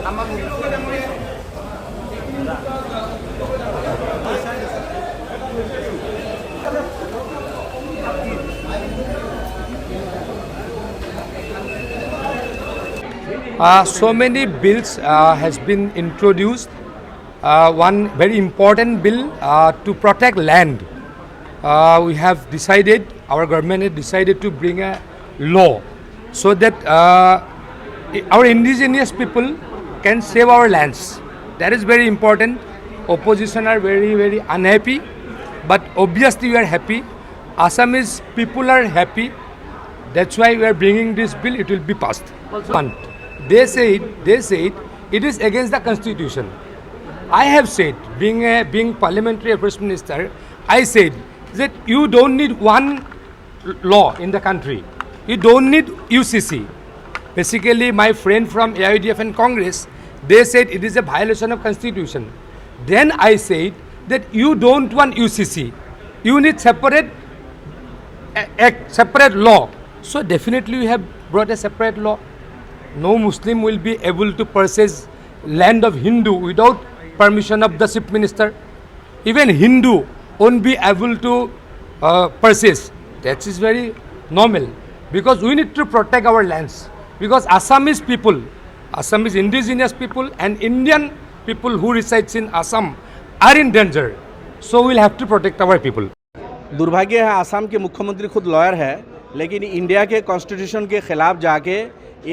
So many bills has been introduced. One very important bill to protect land. We have decided, our government has decided to bring a law so that our indigenous people can save our lands. That is very important. Opposition are very unhappy, but obviously we are happy. Assamese people are happy. That's why we are bringing this bill. It will be passed. One, they said it is against the constitution. I have said, being parliamentary affairs minister, I said that you don't need one law in the country. You don't need UCC. Basically, my friend from AIDF and Congress, they said it is a violation of constitution. Then I said that you don't want UCC. You need separate law. So definitely we have brought a separate law. No Muslim will be able to purchase land of Hindu without permission of the chief minister. Even Hindu won't be able to purchase. That is very normal, because we need to protect our lands. Because Assamese people, Assamese indigenous people and Indian people who resides in Assam are in danger. So we'll have to protect our people. दुर्भाग्य है, आसाम के मुख्यमंत्री खुद lawyer है, लेकिन India के constitution के खिलाफ जाके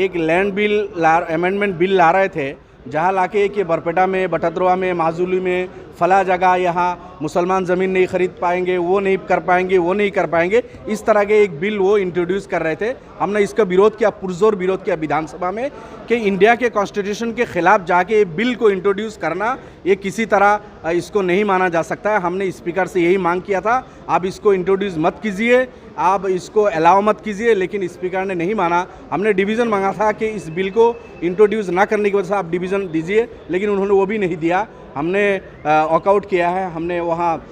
एक लैंड बिल अमेंडमेंट बिल ला रहे थे, जहाँ लाके कि बरपेटा में, बटद्रवा में, माजुली में फला जगह यहाँ मुसलमान ज़मीन नहीं खरीद पाएंगे, वो नहीं कर पाएंगे, वो नहीं कर पाएंगे, इस तरह के एक बिल वो इंट्रोड्यूस कर रहे थे। हमने इसका विरोध किया, पुरजोर विरोध किया विधानसभा में कि इंडिया के कॉन्स्टिट्यूशन के खिलाफ जाके ये बिल को इंट्रोड्यूस करना, ये किसी तरह इसको नहीं माना जा सकता है। हमने स्पीकर से यही मांग किया था, आप इसको इंट्रोड्यूस मत कीजिए, आप इसको अलाउ मत कीजिए, लेकिन स्पीकर ने नहीं माना। हमने डिवीज़न मांगा था कि इस बिल को इंट्रोड्यूस ना करने की वजह से आप डिवीज़न दीजिए, लेकिन उन्होंने वो भी नहीं दिया। हमने वॉकआउट किया है, हमने वहाँ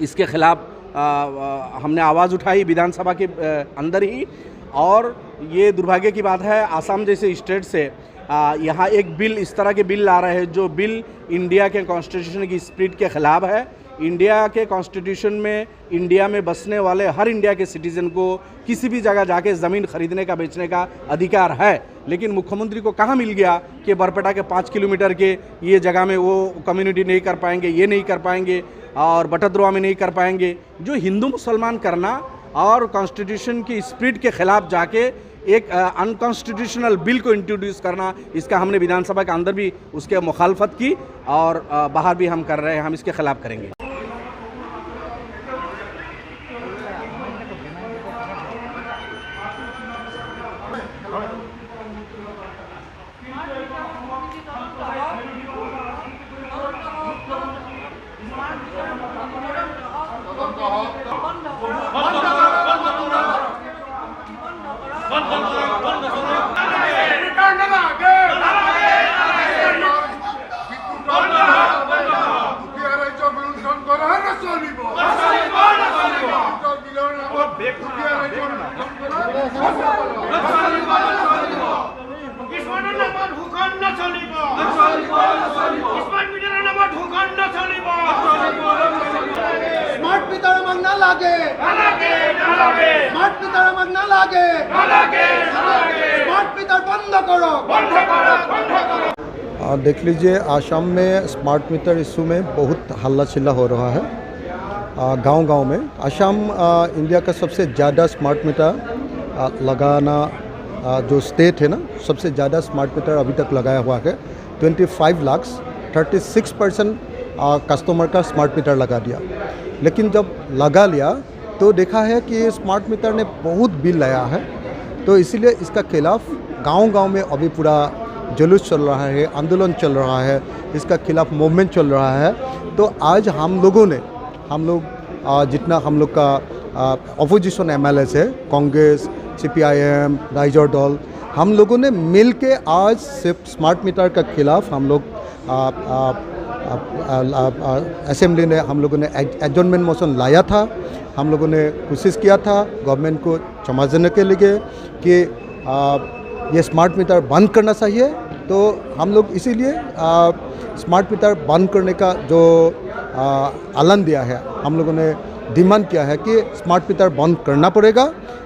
इसके खिलाफ हमने आवाज़ उठाई विधानसभा के अंदर ही। और ये दुर्भाग्य की बात है, आसाम जैसे स्टेट से यहाँ एक बिल, इस तरह के बिल ला रहे हैं जो बिल इंडिया के कॉन्स्टिट्यूशन की स्पिरिट के ख़िलाफ़ है। इंडिया के कॉन्स्टिट्यूशन में इंडिया में बसने वाले हर इंडिया के सिटीज़न को किसी भी जगह जाके ज़मीन खरीदने का, बेचने का अधिकार है, लेकिन मुख्यमंत्री को कहाँ मिल गया कि बरपेटा के 5 किलोमीटर के ये जगह में वो कम्युनिटी नहीं कर पाएंगे, ये नहीं कर पाएंगे, और बटद्रवा में नहीं कर पाएंगे। जो हिंदू मुसलमान करना और कॉन्स्टिट्यूशन की स्पिरिट के ख़िलाफ़ जाके एक अनकॉन्स्टिट्यूशनल बिल को इंट्रोड्यूस करना, इसका हमने विधानसभा के अंदर भी उसके मुखालफत की और बाहर भी हम कर रहे हैं, हम इसके ख़िलाफ़ करेंगे। देख लीजिए, आसाम में स्मार्ट मीटर इशू में बहुत हल्ला चिल्ला हो रहा है गांव-गांव में। आसाम इंडिया का सबसे ज़्यादा स्मार्ट मीटर लगाना जो स्टेट है ना, सबसे ज़्यादा स्मार्ट मीटर अभी तक लगाया हुआ है। 25 लाख 36% कस्टमर का स्मार्ट मीटर लगा दिया। लेकिन जब लगा लिया तो देखा है कि स्मार्ट मीटर ने बहुत बिल लाया है, तो इसीलिए इसका खिलाफ गांव-गांव में अभी पूरा जुलूस चल रहा है, आंदोलन चल रहा है, इसका खिलाफ मूवमेंट चल रहा है। तो आज हम लोग जितना हम लोग का अपोजिशन MLAs है, कांग्रेस, CPIM, राइजर दल, हम लोगों ने मिल के आज सिर्फ स्मार्ट मीटर का खिलाफ हम लोग असेंबली ने हम लोगों ने एडजॉर्नमेंट मोशन लाया था। हम लोगों ने कोशिश किया था गवर्नमेंट को समझने के लिए कि ये स्मार्ट मीटर बंद करना चाहिए तो हम लोग इसीलिए स्मार्ट मीटर बंद करने का जो ऐलान दिया है, हम लोगों ने डिमांड किया है कि स्मार्ट मीटर बंद करना पड़ेगा,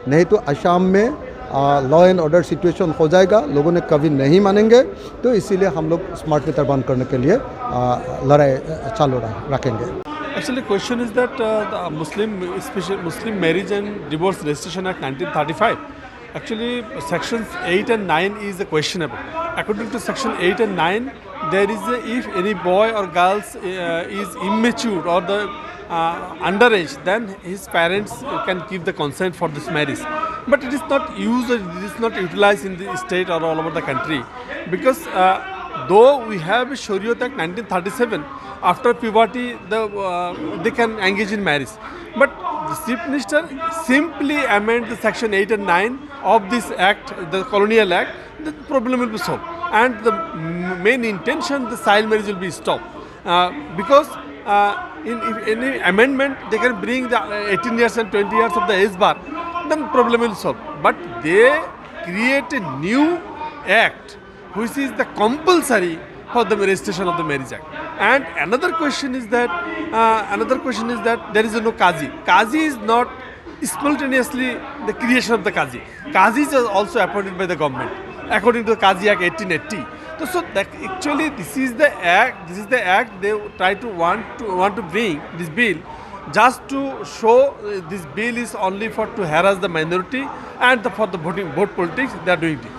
नहीं तो असम में लॉ एंड ऑर्डर सिचुएशन हो जाएगा, लोगों ने कभी नहीं मानेंगे। तो इसीलिए हम लोग स्मार्ट मीटर बंद करने के लिए लड़ाई चालू रखेंगे। Actually, question is that the especially Muslim Marriage and Divorce Registration Act 1935. Actually, sections 8 and 9 is questionable. According to section 8 and 9, there is if any boy or girl is immature or the underage, then his parents can give the consent for this marriage. But it is not used, it is not utilized in the state or all over the country, because though we have Shariat Act 1937, after puberty they can engage in marriage. But the Chief Minister simply amend the section 8 and 9 of this act, the Colonial Act, the problem will be solved. And the main intention, the child marriage will be stopped. Because if any amendment, they can bring the 18 years and 20 years of the age bar, then problem will solve. But they create a new act which is the compulsory for the registration of the Marriage Act. And another question is that there is no Qazi. Qazi is not spontaneously the creation of the Qazi. Qazis are also appointed by the government according to the Qazi Act 1880. So that actually this is the act. This is the act they try to want to bring this bill, just to show this bill is only for to harass the minority and for the vote politics they are doing it.